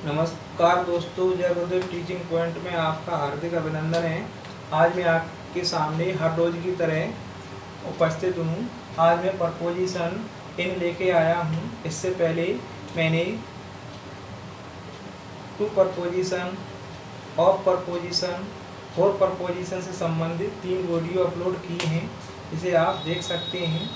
नमस्कार दोस्तों, जय गुरुदेव टीचिंग पॉइंट में आपका हार्दिक अभिनंदन है। आज मैं आपके सामने हर रोज की तरह उपस्थित हूँ। आज मैं प्रपोजिशन इन लेके आया हूँ। इससे पहले मैंने two proposition, of proposition, four proposition से संबंधित 3 वीडियो अपलोड किए हैं, इसे आप देख सकते हैं।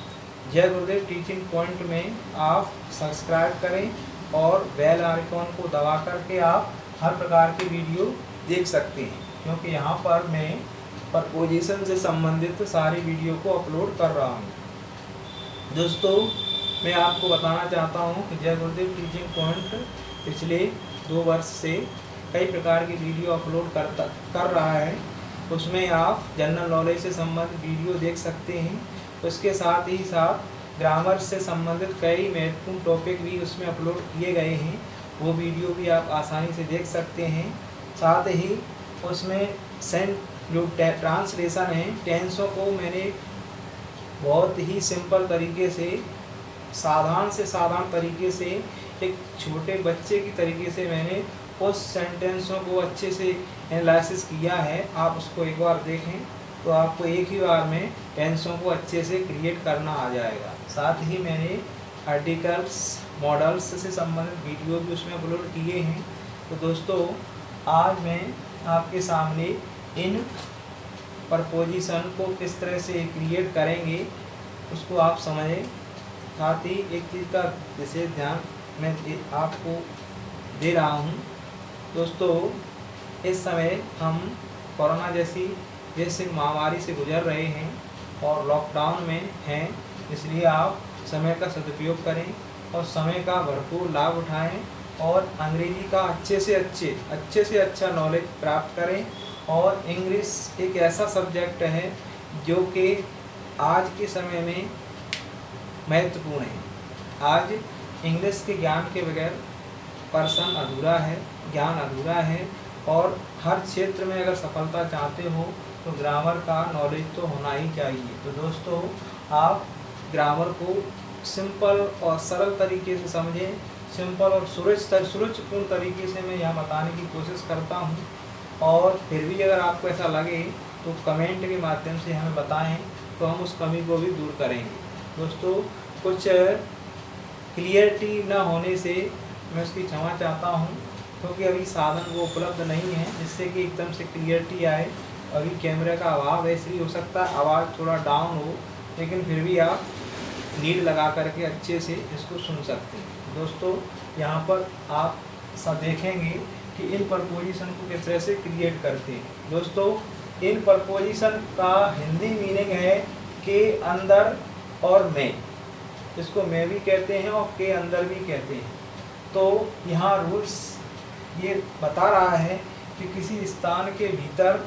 जय गुरुदेव टीचिंग पॉइंट में आप सब्सक्राइब करें और बेल आइकॉन को दबा करके आप हर प्रकार के वीडियो देख सकते हैं, क्योंकि यहाँ पर मैं प्रपोजिशन से संबंधित सारी वीडियो को अपलोड कर रहा हूँ। दोस्तों, मैं आपको बताना चाहता हूँ कि जय गुरुदेव टीचिंग पॉइंट पिछले 2 वर्ष से कई प्रकार की वीडियो अपलोड कर रहा है। उसमें आप जनरल नॉलेज से संबंधित वीडियो देख सकते हैं। उसके साथ ही साथ ग्रामर से संबंधित कई महत्वपूर्ण टॉपिक भी उसमें अपलोड किए गए हैं, वो वीडियो भी आप आसानी से देख सकते हैं। साथ ही उसमें जो ट्रांसलेशन है, टेंसों को मैंने बहुत ही सिंपल तरीके से, साधारण तरीके से, एक छोटे बच्चे की तरीके से मैंने उस सेंटेंसों को अच्छे से एनालिसिस किया है। आप उसको एक बार देखें तो आपको एक ही बार में टेंसों को अच्छे से क्रिएट करना आ जाएगा। साथ ही मैंने आर्टिकल्स, मॉडल्स से संबंधित वीडियो भी उसमें अपलोड किए हैं। तो दोस्तों, आज मैं आपके सामने इन प्रपोजिशन को किस तरह से क्रिएट करेंगे उसको आप समझें। साथ ही एक चीज़ का विशेष ध्यान मैं आपको दे रहा हूँ। दोस्तों, इस समय हम कोरोना जैसी वैश्विक महामारी से गुजर रहे हैं और लॉकडाउन में हैं, इसलिए आप समय का सदुपयोग करें और समय का भरपूर लाभ उठाएं और अंग्रेजी का अच्छे से अच्छा नॉलेज प्राप्त करें। और इंग्लिश एक ऐसा सब्जेक्ट है जो कि आज के समय में महत्वपूर्ण है। आज इंग्लिश के ज्ञान के बगैर पर्सन अधूरा है, ज्ञान अधूरा है। और हर क्षेत्र में अगर सफलता चाहते हो तो ग्रामर का नॉलेज तो होना ही चाहिए। तो दोस्तों, आप ग्रामर को सिंपल और सरल तरीके से समझें। सिंपल और सुरुचिपूर्ण तरीके से मैं यहाँ बताने की कोशिश करता हूँ। और फिर भी अगर आपको ऐसा लगे तो कमेंट के माध्यम से हमें बताएं, तो हम उस कमी को भी दूर करेंगे। दोस्तों, कुछ क्लियरिटी न होने से मैं उसकी क्षमा चाहता हूँ, क्योंकि अभी साधन वो उपलब्ध नहीं है जिससे कि एकदम से क्लियरिटी आए। अभी कैमरे का अभाव है, इसलिए हो सकता है आवाज़ थोड़ा डाउन हो, लेकिन फिर भी आप लीड लगा करके अच्छे से इसको सुन सकते हैं। दोस्तों, यहाँ पर आप सब देखेंगे कि इन प्रपोजिशन को किस तरह से क्रिएट करते हैं। दोस्तों, इन प्रपोजिशन का हिंदी मीनिंग है के अंदर और में। इसको मैं भी कहते हैं और के अंदर भी कहते हैं। तो यहाँ रूल्स ये बता रहा है कि किसी स्थान के भीतर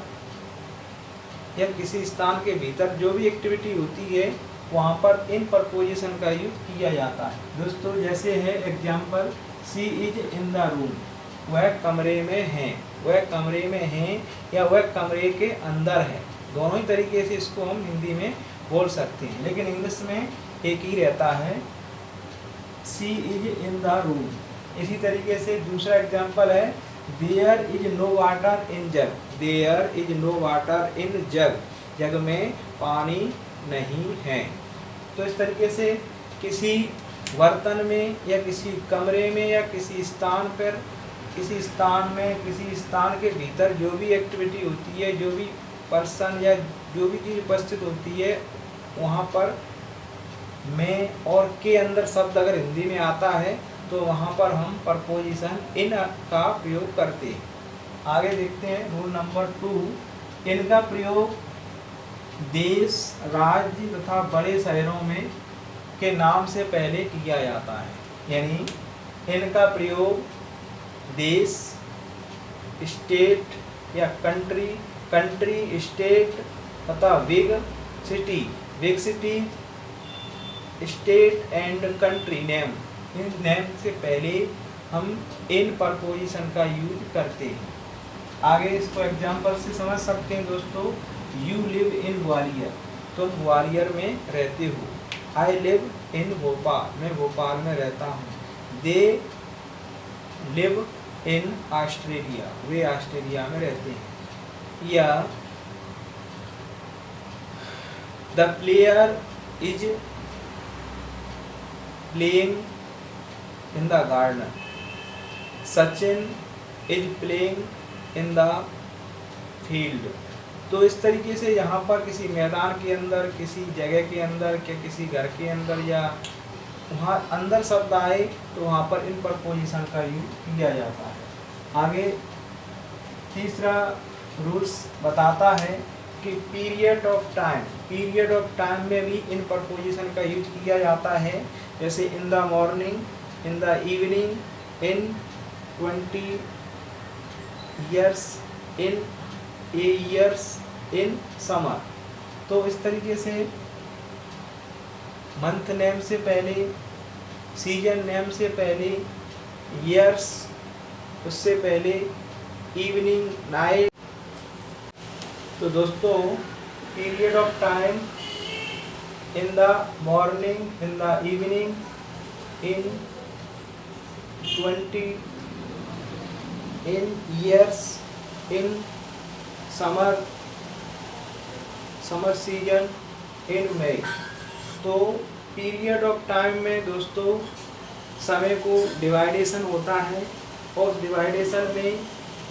या किसी स्थान के भीतर जो भी एक्टिविटी होती है वहाँ पर इन प्रपोजिशन का यूज किया जाता है। दोस्तों, जैसे है example, she is in the room, वह कमरे में है, वह कमरे में है या वह कमरे के अंदर है। दोनों ही तरीके से इसको हम हिंदी में बोल सकते हैं, लेकिन इंग्लिश में एक ही रहता है, she is in the room. इसी तरीके से दूसरा एग्जाम्पल है, there is no water in jug, there is no water in jug, jug में पानी नहीं है। तो इस तरीके से किसी बर्तन में या किसी कमरे में या किसी स्थान पर, किसी स्थान में, किसी स्थान के भीतर जो भी एक्टिविटी होती है, जो भी पर्सन या जो भी चीज़ उपस्थित होती है, वहाँ पर में और के अंदर शब्द अगर हिंदी में आता है तो वहाँ पर हम प्रपोजिशन इन का प्रयोग करते हैं। आगे देखते हैं रूल नंबर 2। इनका प्रयोग देश, राज्य तथा बड़े शहरों में के नाम से पहले किया जाता है। यानी इनका प्रयोग देश, स्टेट या कंट्री, स्टेट तथा big city, state and country name, in name से पहले हम इन प्रपोजिशन का यूज करते हैं। आगे इसको एग्जाम्पल से समझ सकते हैं। दोस्तों, यू लिव इन ग्वालियर, तुम ग्वालियर में रहते हो। आई लिव इन भोपाल, मैं भोपाल में रहता हूँ। They live in Australia, way Australia में रहते हैं। या the player is playing in the garden, Sachin is playing in the field. तो इस तरीके से यहाँ पर किसी मैदान के अंदर, किसी जगह के अंदर, क्या किसी घर के अंदर, या वहाँ अंदर शब्द आए तो वहाँ पर इन प्रपोजिशन का यूज किया जाता है। आगे तीसरा रूल्स बताता है कि period of time, period of time में भी इन प्रपोजिशन का यूज किया जाता है। जैसे इन the morning, in the evening, in 20 years, in A years, in summer. तो इस तरीके से मंथ नेम से पहले, सीजन नेम से पहले, ईयर्स उससे पहले, इवनिंग, नाइट। तो दोस्तों period of time in the morning, in the evening, in 20, in years, in summer, summer season, in May. तो पीरियड ऑफ टाइम में दोस्तों समय को डिवाइडेशन होता है, और डिवाइडेशन में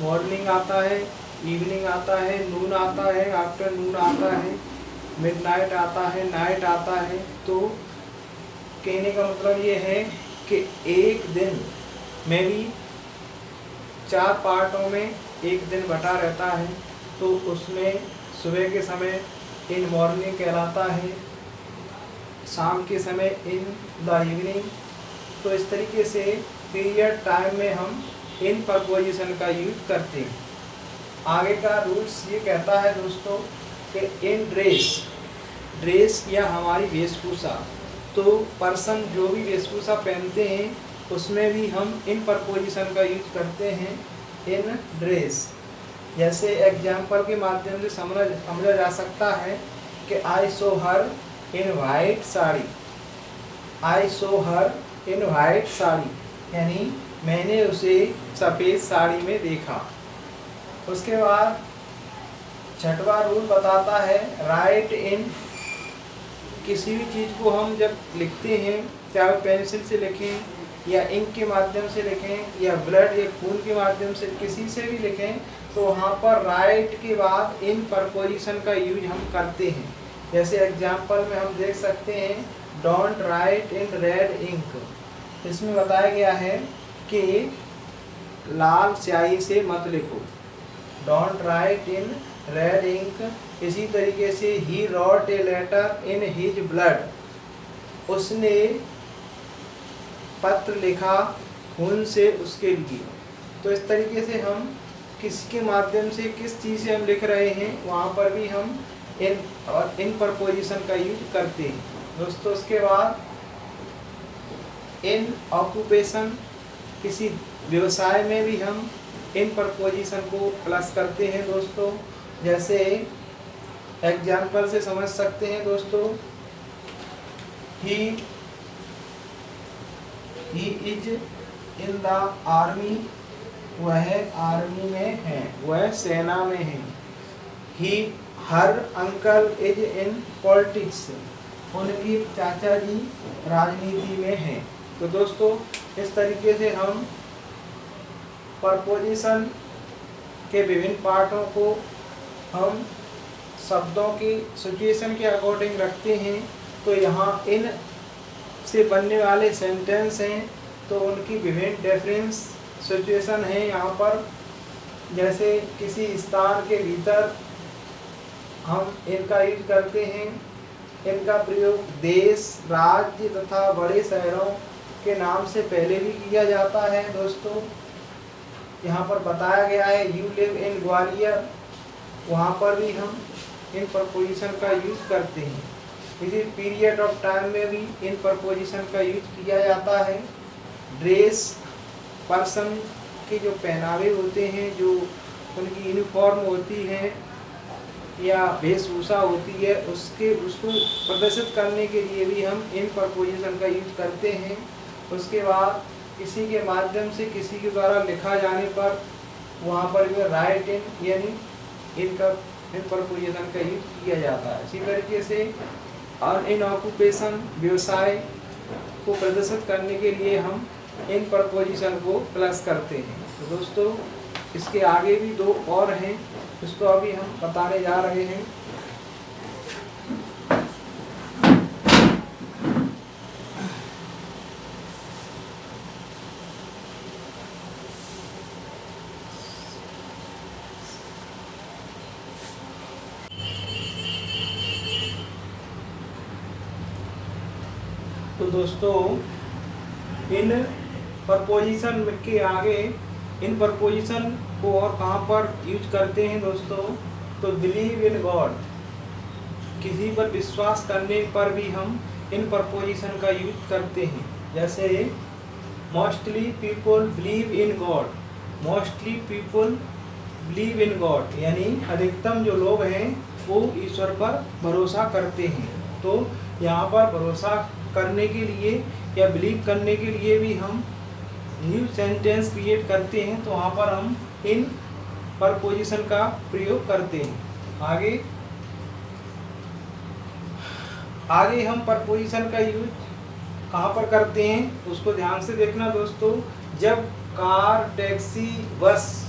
मॉर्निंग आता है, इवनिंग आता है, नून आता है, आफ्टरनून आता है, मिडनाइट आता है, नाइट आता है। तो कहने का मतलब ये है कि एक दिन में भी 4 पार्टों में एक दिन बटा रहता है। तो उसमें सुबह के समय इन मॉर्निंग कहलाता है, शाम के समय इन द इवनिंग। तो इस तरीके से पीरियड टाइम में हम इन प्रपोजिशन का यूज करते हैं। आगे का रूल्स ये कहता है दोस्तों कि इन ड्रेस, ड्रेस या हमारी वेशभूषा, तो पर्सन जो भी वेशभूषा पहनते हैं उसमें भी हम इन प्रपोजिशन का यूज करते हैं, इन ड्रेस। जैसे एग्जाम्पल के माध्यम से समझा जा सकता है कि I saw her in white sari, I saw her in white sari, यानी मैंने उसे सफ़ेद साड़ी में देखा। उसके बाद छठवां रूल बताता है राइट इन, किसी भी चीज़ को हम जब लिखते हैं, चाहे पेंसिल से लिखें या इंक के माध्यम से लिखें या ब्लड या खून के माध्यम से किसी से भी लिखें, तो वहाँ पर राइट के बाद इन प्रपोजिशन का यूज हम करते हैं। जैसे एग्जाम्पल में हम देख सकते हैं don't write in red ink. इसमें बताया गया है कि लाल स्याही से मत लिखो, don't write in red ink. इसी तरीके से ही wrote a letter in his blood, उसने पत्र लिखा खून से उसके लिए। तो इस तरीके से हम किसके माध्यम से, किस चीज़ से हम लिख रहे हैं, वहाँ पर भी हम इन प्रपोजिशन का यूज करते हैं दोस्तों। उसके बाद इन ऑक्यूपेशन, किसी व्यवसाय में भी हम इन प्रपोजिशन को प्लस करते हैं दोस्तों। जैसे एग्जाम्पल से समझ सकते हैं दोस्तों, he is in the army, वह आर्मी में है, वह सेना में है। He her uncle is in politics, उनकी चाचा जी राजनीति में हैं। तो दोस्तों इस तरीके से हम प्रपोजिशन के विभिन्न पार्टों को हम शब्दों की सिचुएशन के अकॉर्डिंग रखते हैं। तो यहाँ इन से बनने वाले सेंटेंस हैं, तो उनकी विभिन्न डिफरेंस सिचुएशन है यहाँ पर। जैसे किसी स्थान के भीतर हम इनका यूज करते हैं, इनका प्रयोग देश, राज्य तथा बड़े शहरों के नाम से पहले भी किया जाता है दोस्तों। यहाँ पर बताया गया है यू लिव इन ग्वालियर, वहाँ पर भी हम इन प्रपोजिशन का यूज करते हैं। इसी पीरियड ऑफ टाइम में भी इन प्रपोजिशन का यूज किया जाता है। ड्रेस, पर्सन के जो पहनावे होते हैं, जो उनकी यूनिफॉर्म होती है या वेशभूषा होती है, उसको प्रदर्शित करने के लिए भी हम इन प्रपोजिशन का यूज करते हैं। उसके बाद किसी के माध्यम से किसी के द्वारा लिखा जाने पर वहाँ पर भी राइट इन यानी इन प्रपोजिशन का यूज किया जाता है। इसी तरीके से इन ऑक्यूपेशन व्यवसाय को प्रदर्शित करने के लिए हम इन प्रपोजिशन को प्लस करते हैं। तो दोस्तों इसके आगे भी दो और हैं, इसको अभी हम बताने जा रहे हैं। तो दोस्तों इन प्रपोजिशन के आगे इन प्रपोजिशन को और कहाँ पर यूज करते हैं दोस्तों, तो बिलीव इन गॉड, किसी पर विश्वास करने पर भी हम इन प्रपोजिशन का यूज करते हैं। जैसे mostly people believe in God, mostly people believe in God यानी अधिकतम जो लोग हैं वो ईश्वर पर भरोसा करते हैं। तो यहाँ पर भरोसा करने के लिए या बिलीव करने के लिए भी हम न्यू सेंटेंस क्रिएट करते हैं, तो वहाँ पर हम इन प्रपोजिशन का प्रयोग करते हैं। आगे हम प्रपोजिशन का यूज कहाँ पर करते हैं उसको ध्यान से देखना दोस्तों। जब कार, टैक्सी, बस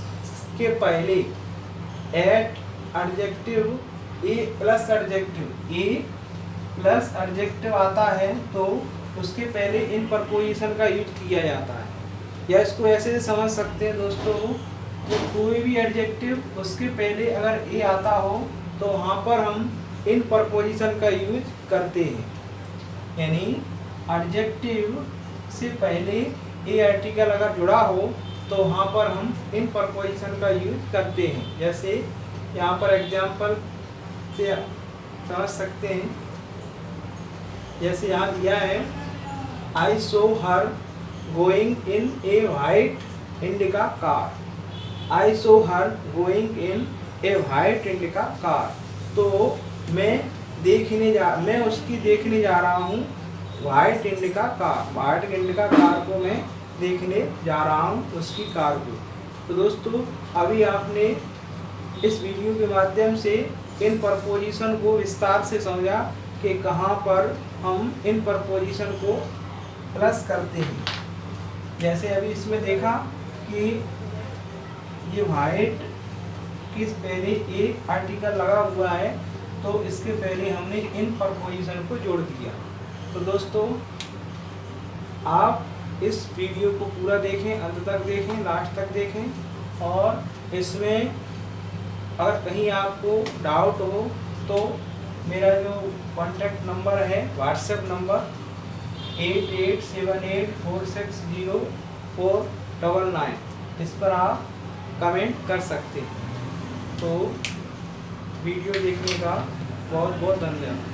के पहले एट एडजेक्टिव ए प्लस एडजेक्टिव आता है तो उसके पहले इन प्रपोजिशन का यूज किया जाता है। या इसको ऐसे समझ सकते हैं दोस्तों, तो कोई भी एडजेक्टिव उसके पहले अगर ए आता हो तो वहाँ पर हम इन प्रपोजिशन का यूज करते हैं। यानी एडजेक्टिव से पहले ए आर्टिकल अगर जुड़ा हो तो वहाँ पर हम इन प्रपोजिशन का यूज करते हैं। जैसे यहाँ पर एग्जाम्पल से समझ सकते हैं, जैसे यहाँ दिया है I saw her going in a white Indica car, I saw her going in a white Indica car. तो मैं उसकी देखने जा रहा हूँ white Indica car, white Indica car को मैं देखने जा रहा हूँ उसकी कार को। तो दोस्तों अभी आपने इस वीडियो के माध्यम से इन प्रपोजिशन को विस्तार से समझा कि कहाँ पर हम इन प्रपोजिशन को प्लस करते हैं। जैसे अभी इसमें देखा कि ये वाइट किस पहले एक आर्टिकल लगा हुआ है तो इसके पहले हमने इन प्रपोजिशन को जोड़ दिया। तो दोस्तों आप इस वीडियो को पूरा देखें, अंत तक देखें, लास्ट तक देखें। और इसमें अगर कहीं आपको डाउट हो तो मेरा जो कॉन्टैक्ट नंबर है व्हाट्सएप नंबर 8878460499, इस पर आप कमेंट कर सकते हैं। तो वीडियो देखने का बहुत बहुत धन्यवाद।